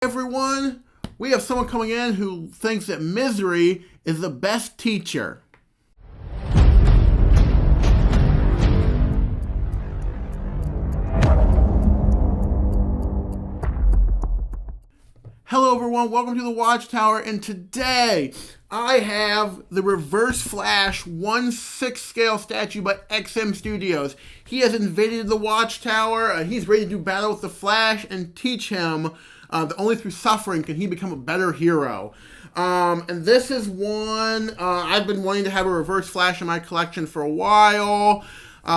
Everyone, we have someone coming in who thinks that misery is the best teacher. Hello everyone, welcome to the Watchtower, and today I have the Reverse Flash 1/6 scale statue by XM Studios. He has invaded the Watchtower, he's ready to do battle with the Flash and teach him that only through suffering can he become a better hero. And this is one, I've been wanting to have a Reverse Flash in my collection for a while.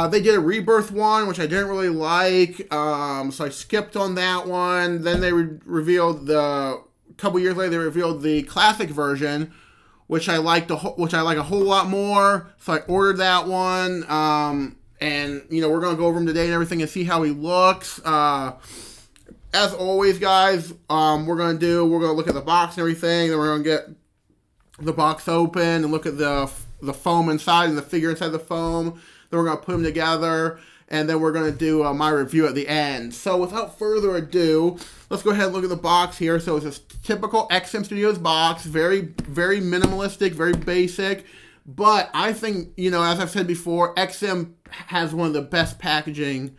They did a Rebirth one, which I didn't really like, so I skipped on that one. Then they revealed a couple years later, they revealed the classic version, which I like a whole lot more. So I ordered that one, and we're gonna go over him today and everything and see how he looks. As always, guys, we're gonna look at the box and everything. Then we're gonna get the box open and look at the foam inside and the figure inside the foam. Then we're going to put them together, and then we're going to do my review at the end. So without further ado, let's go ahead and look at the box here. So it's a typical XM Studios box, very, very minimalistic, very basic. But I think, as I've said before, XM has one of the best packaging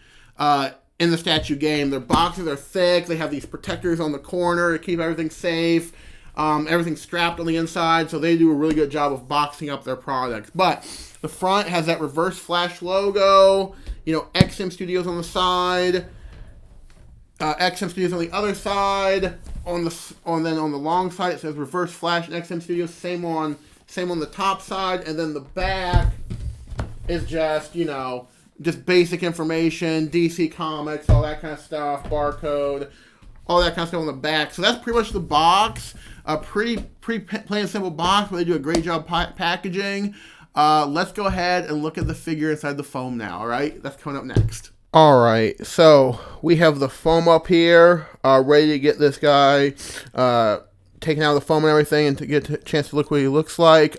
in the statue game. Their boxes are thick. They have these protectors on the corner to keep everything safe. Everything's strapped on the inside, so they do a really good job of boxing up their products. But the front has that Reverse Flash logo, XM Studios on the side, XM Studios on the other side. On the long side, it says Reverse Flash and XM Studios. Same on the top side, and then the back is just just basic information, DC Comics, all that kind of stuff, barcode, all that kind of stuff on the back. So that's pretty much the box. A pretty plain and simple box, but they do a great job packaging. Let's go ahead and look at the figure inside the foam now, all right? That's coming up next. All right, so we have the foam up here, ready to get this guy taken out of the foam and everything and to get a chance to look what he looks like.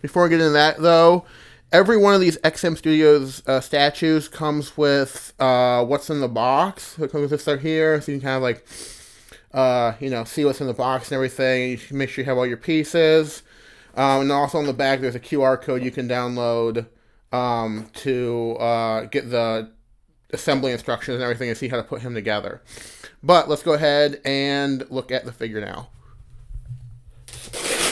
Before I get into that, though, every one of these XM Studios statues comes with what's in the box. So it comes with this right here, so you can kind of see what's in the box and everything. You can make sure you have all your pieces. And also on the back, there's a QR code you can download to get the assembly instructions and everything and see how to put him together. But let's go ahead and look at the figure now.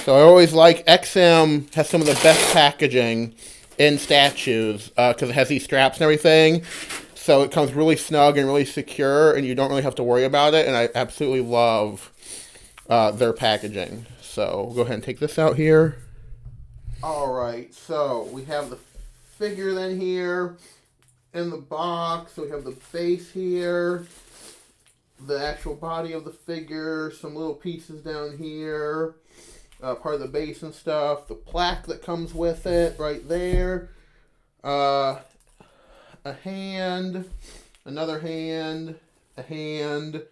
So I always like XM has some of the best packaging in statues because it has these straps and everything. So it comes really snug and really secure, and you don't really have to worry about it. And I absolutely love their packaging. So we'll go ahead and take this out here. All right, so we have the figure then here in the box. So we have the base here, the actual body of the figure, some little pieces down here, part of the base and stuff, the plaque that comes with it right there, a hand, another hand, a hand,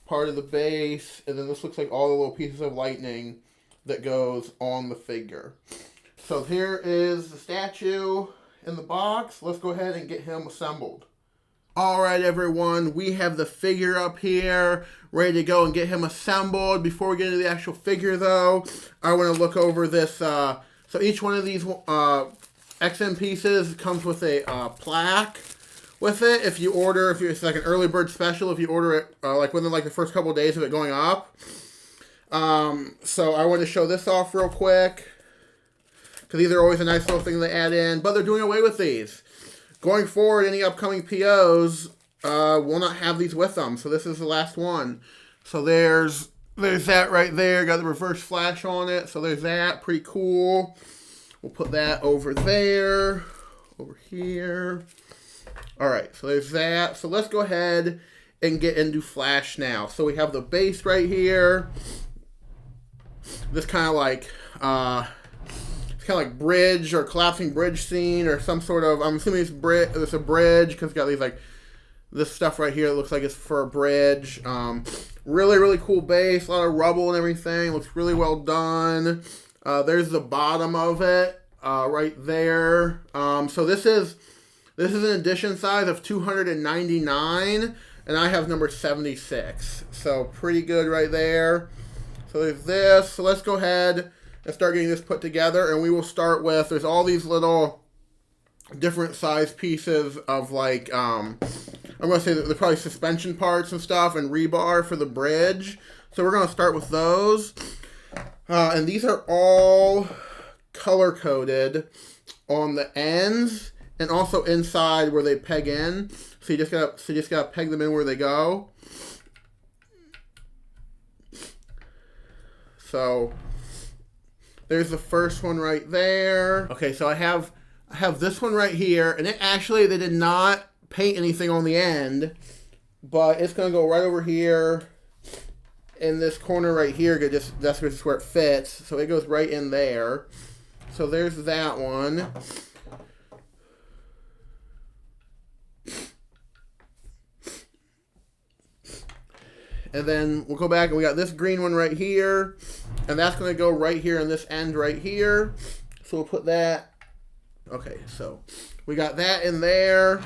part of the base, and then this looks like all the little pieces of lightning that goes on the figure. So here is the statue in the box. Let's go ahead and get him assembled. All right, everyone, we have the figure up here, ready to go and get him assembled. Before we get into the actual figure, though, I want to look over this. So each one of these XM pieces comes with a plaque with it. If it's like an early bird special, if you order it within the first couple of days of it going up. So I want to show this off real quick because these are always a nice little thing they add in, but they're doing away with these. Going forward, any upcoming POs will not have these with them. So this is the last one. So there's that right there. Got the Reverse Flash on it. So there's that. Pretty cool. We'll put that over there. Over here. All right. So there's that. So let's go ahead and get into Flash now. So we have the base right here. This kind of like bridge or collapsing bridge scene or some sort of, I'm assuming it's a bridge because it's got these this stuff right here that looks like it's for a bridge. Really, really cool base, a lot of rubble and everything. Looks really well done. There's the bottom of it right there. So this is an edition size of 299, and I have number 76. So pretty good right there. So there's this. So let's go ahead and start getting this put together, and we will start with, there's all these little different size pieces of like, I'm going to say that they're probably suspension parts and stuff and rebar for the bridge. So we're going to start with those. And these are all color-coded on the ends and also inside where they peg in. So you just gotta peg them in where they go. So there's the first one right there. Okay, so I have this one right here, and they did not paint anything on the end, but it's gonna go right over here in this corner right here. That's just where it fits, so it goes right in there. So there's that one. And then we'll go back and we got this green one right here. And that's going to go right here in this end right here. So we'll put that. Okay, so we got that in there.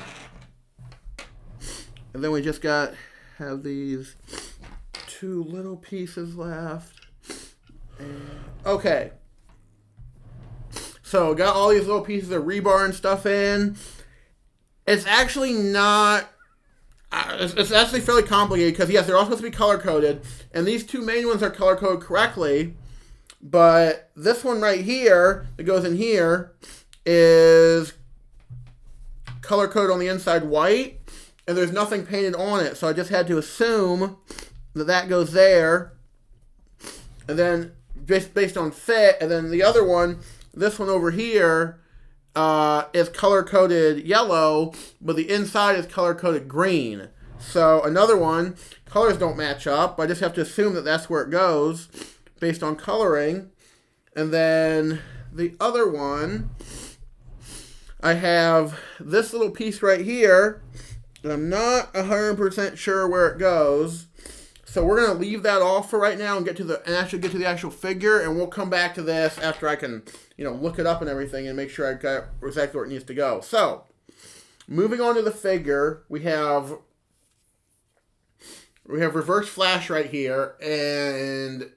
And then we just have these two little pieces left. Okay. So got all these little pieces of rebar and stuff in. It's actually not... It's actually fairly complicated because, yes, they're all supposed to be color-coded, and these two main ones are color-coded correctly, but this one right here that goes in here is color-coded on the inside white, and there's nothing painted on it, so I just had to assume that goes there, and then just based on fit, and then the other one, this one over here, is color-coded yellow, but the inside is color-coded green. So another one, colors don't match up. I just have to assume that that's where it goes based on coloring. And then the other one, I have this little piece right here, and I'm not 100% sure where it goes. So we're going to leave that off for right now and actually get to the actual figure, and we'll come back to this after I can, look it up and everything and make sure I got exactly where it needs to go. So, moving on to the figure, we have Reverse Flash right here, and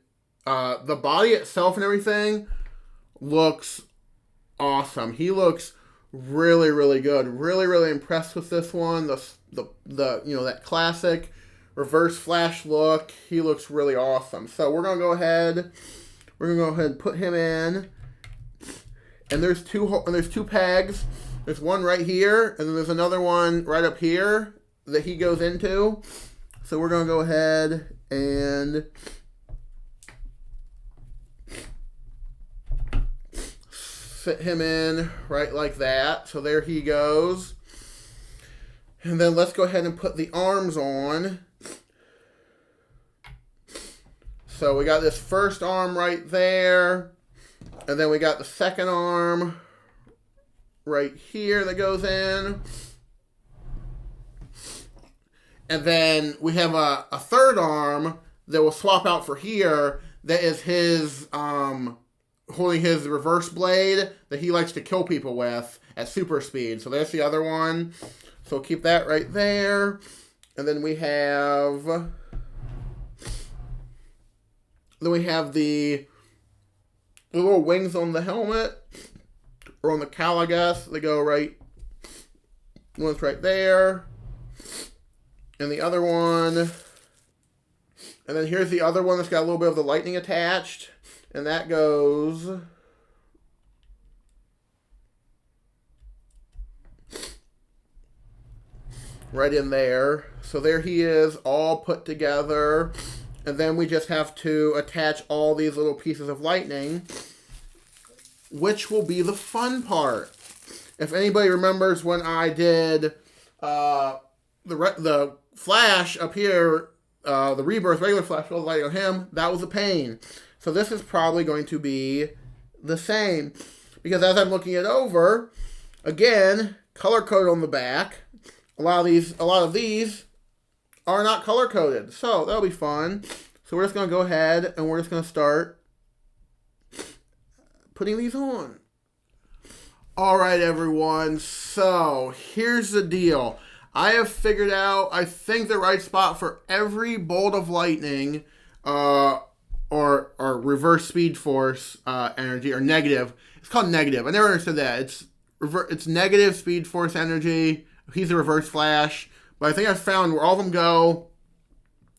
the body itself and everything looks awesome. He looks really, really good. Really, really impressed with this one. The that classic Reverse Flash look. He looks really awesome. So we're gonna go ahead and put him in. And there's two pegs. There's one right here, and then there's another one right up here that he goes into. So we're gonna go ahead and fit him in right like that. So there he goes. And then let's go ahead and put the arms on. So we got this first arm right there. And then we got the second arm right here that goes in. And then we have a third arm that will swap out for here that is his holding his reverse blade that he likes to kill people with at super speed. So there's the other one. So we'll keep that right there. And then we have the little wings on the helmet, or on the cowl, I guess. They go right, one's right there, and the other one, and then here's the other one that's got a little bit of the lightning attached, and that goes right in there. So there he is, all put together. And then we just have to attach all these little pieces of lightning, which will be the fun part. If anybody remembers when I did the Flash up here, the Rebirth regular Flash with light on him, that was a pain. So this is probably going to be the same. Because as I'm looking it over, again, color code on the back. A lot of these are not color coded. So that'll be fun. So we're just going to go ahead and we're just going to start putting these on. All right, everyone. So here's the deal. I have figured out, I think, the right spot for every bolt of lightning, or reverse speed force energy, or negative. It's called negative. I never understood that. It's negative speed force energy. He's a reverse flash. But I think I found where all of them go,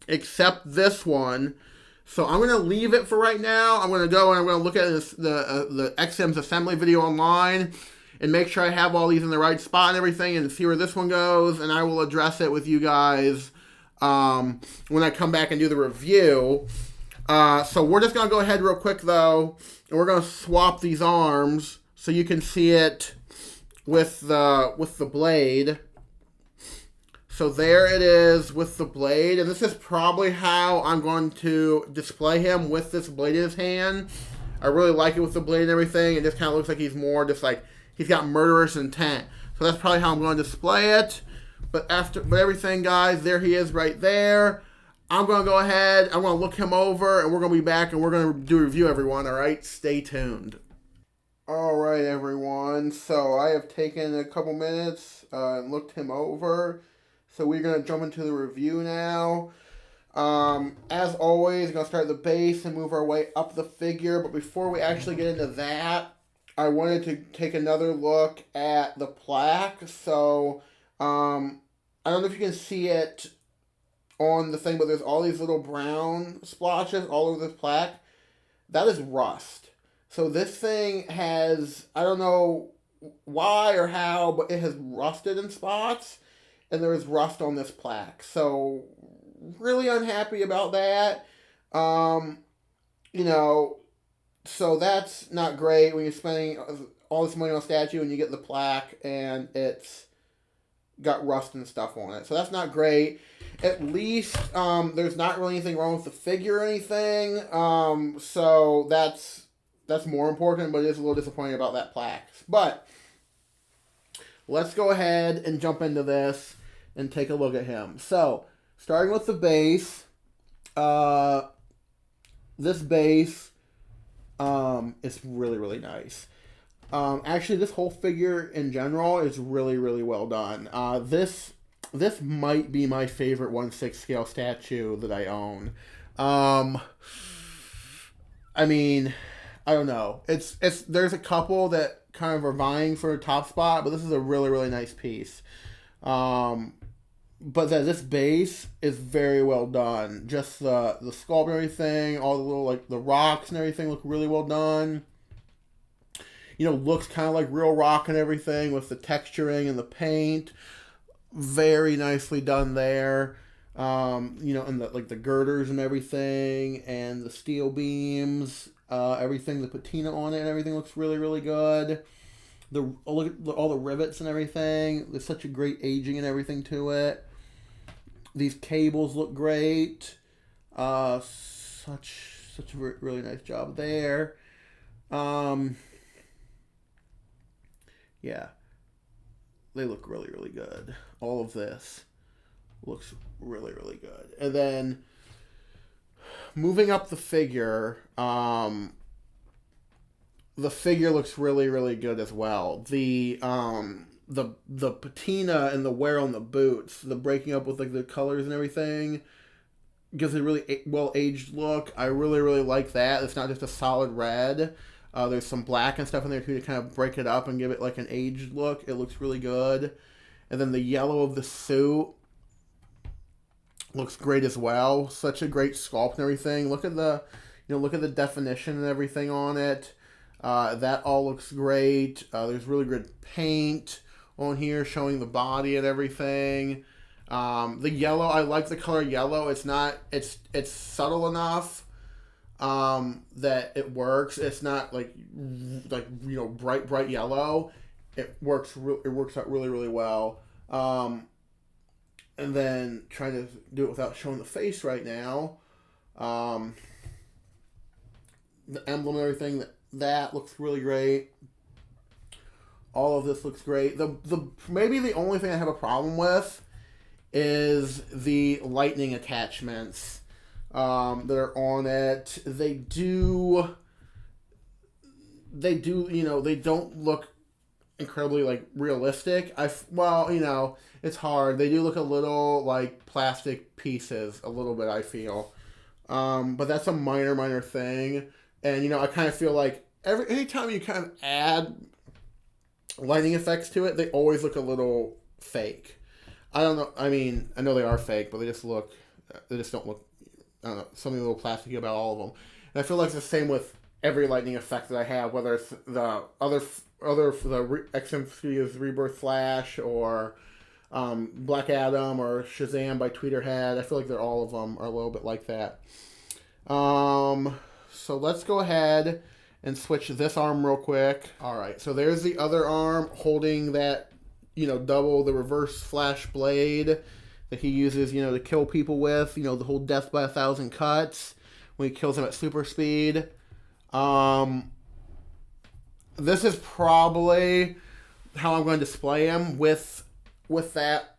except this one. So I'm going to leave it for right now. I'm going to go and I'm going to look at the XM's assembly video online and make sure I have all these in the right spot and everything and see where this one goes. And I will address it with you guys when I come back and do the review. So we're just going to go ahead real quick, though, and we're going to swap these arms so you can see it with the blade. So there it is with the blade, and this is probably how I'm going to display him with this blade in his hand. I really like it with the blade and everything. It just kind of looks like he's more just like he's got murderous intent. So that's probably how I'm going to display it. But everything, guys, there he is right there. I'm going to go ahead, I'm going to look him over, and we're going to be back, and we're going to do a review, everyone, all right? Stay tuned. All right, everyone. So I have taken a couple minutes and looked him over. So we're going to jump into the review now. As always, we're going to start at the base and move our way up the figure. But before we actually get into that, I wanted to take another look at the plaque. So I don't know if you can see it on the thing, but there's all these little brown splotches all over this plaque. That is rust. So this thing has, I don't know why or how, but it has rusted in spots. And there is rust on this plaque. So, really unhappy about that. So that's not great when you're spending all this money on a statue and you get the plaque and it's got rust and stuff on it. So that's not great. At least there's not really anything wrong with the figure or anything. So that's more important, but it is a little disappointing about that plaque. But let's go ahead and jump into this and take a look at him. So, starting with the base, this base is really, really nice. Actually, this whole figure in general is really, really well done. This might be my favorite 1/6 scale statue that I own. I mean, I don't know. There's a couple that kind of are vying for a top spot, but this is a really, really nice piece. But this base is very well done. Just the sculpt and everything, all the little, like, the rocks and everything look really well done. Looks kind of like real rock and everything with the texturing and the paint. Very nicely done there. And the girders and everything, and the steel beams, everything, the patina on it and everything looks really, really good. Look at all the rivets and everything. There's such a great aging and everything to it. These cables look great. Such a really nice job there. Yeah. They look really, really good. All of this looks really, really good. And then moving up the figure, the figure looks really, really good as well. The patina and the wear on the boots, the breaking up with like the colors and everything, gives it a really well aged look. I really, really like that. It's not just a solid red. There's some black and stuff in there too to kind of break it up and give it like an aged look. It looks really good. And then the yellow of the suit looks great as well. Such a great sculpt and everything. Look at the definition and everything on it. That all looks great. There's really good paint on here showing the body and everything. The yellow, I like the color yellow. It's subtle enough that it works. It's not like bright yellow. It works out really, really well. And then trying to do it without showing the face right now. The emblem and everything, that looks really great. All of this looks great. Maybe the only thing I have a problem with is the lightning attachments that are on it. They don't look incredibly like realistic. Well, it's hard. They do look a little like plastic pieces, a little bit. I feel, but that's a minor thing. And I kind of feel like anytime you kind of add lighting effects to it, they always look a little fake. I don't know. I mean, I know they are fake, but they just don't look. I don't know, something a little plasticky about all of them. And I feel like it's the same with every lightning effect that I have, whether it's the XM Studios Rebirth Flash or Black Adam or Shazam by Tweeterhead. I feel like all of them are a little bit like that. So let's go ahead and switch this arm real quick. All right, so there's the other arm holding that, double the reverse flash blade that he uses, to kill people with, the whole death by 1,000 cuts when he kills them at super speed. This is probably how I'm going to display him with that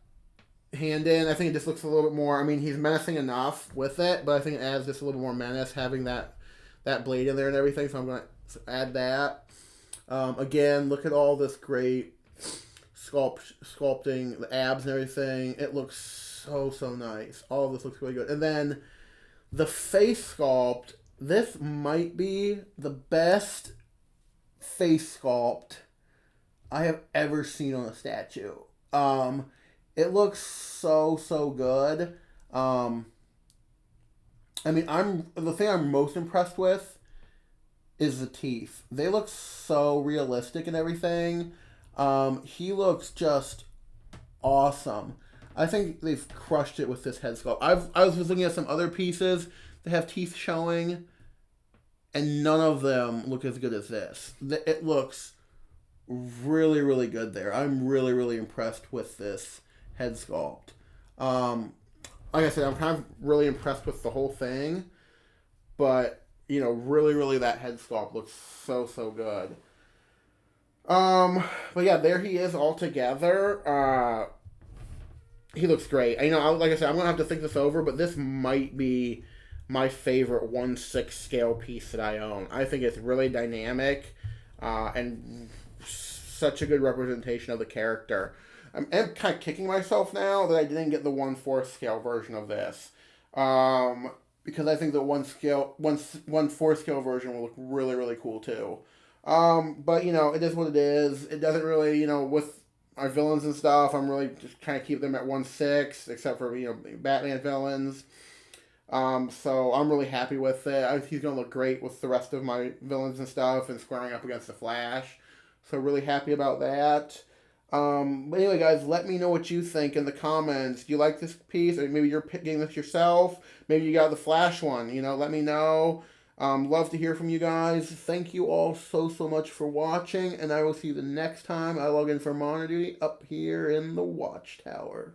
hand in. I think it just looks a little bit more, I mean, he's menacing enough with it, but I think it adds just a little more menace having that blade in there and everything, so I'm going to add that. Again, look at all this great sculpting, the abs and everything. It looks so nice. All of this looks really good. And then the face sculpt, this might be the best face sculpt I have ever seen on a statue. It looks so good. I mean, the thing I'm most impressed with is the teeth. They look so realistic and everything. He looks just awesome. I think they've crushed it with this head sculpt. I was looking at some other pieces that have teeth showing, and none of them look as good as this. It looks really good there. I'm really impressed with this head sculpt. Like I said, I'm kind of really impressed with the whole thing, but really that head sculpt looks so good. But yeah, there he is all together. He looks great. Like I said, I'm gonna have to think this over, but this might be my favorite 1/6 scale piece that I own. I think it's really dynamic, and such a good representation of the character. I'm kind of kicking myself now that I didn't get the 1/4 scale version of this, because I think the 1/4 scale version will look really cool too. But it is what it is. It doesn't really, with our villains and stuff, I'm really just trying to keep them at 1/6, except for Batman villains. So I'm really happy with it. I think he's gonna look great with the rest of my villains and stuff, and squaring up against the Flash. So really happy about that. But anyway, guys, let me know what you think in the comments. Do you like this piece? Or maybe you're getting this yourself. Maybe you got the Flash one. Let me know. Love to hear from you guys. Thank you all so much for watching, and I will see you the next time I log in for Monitor Duty up here in the Watchtower.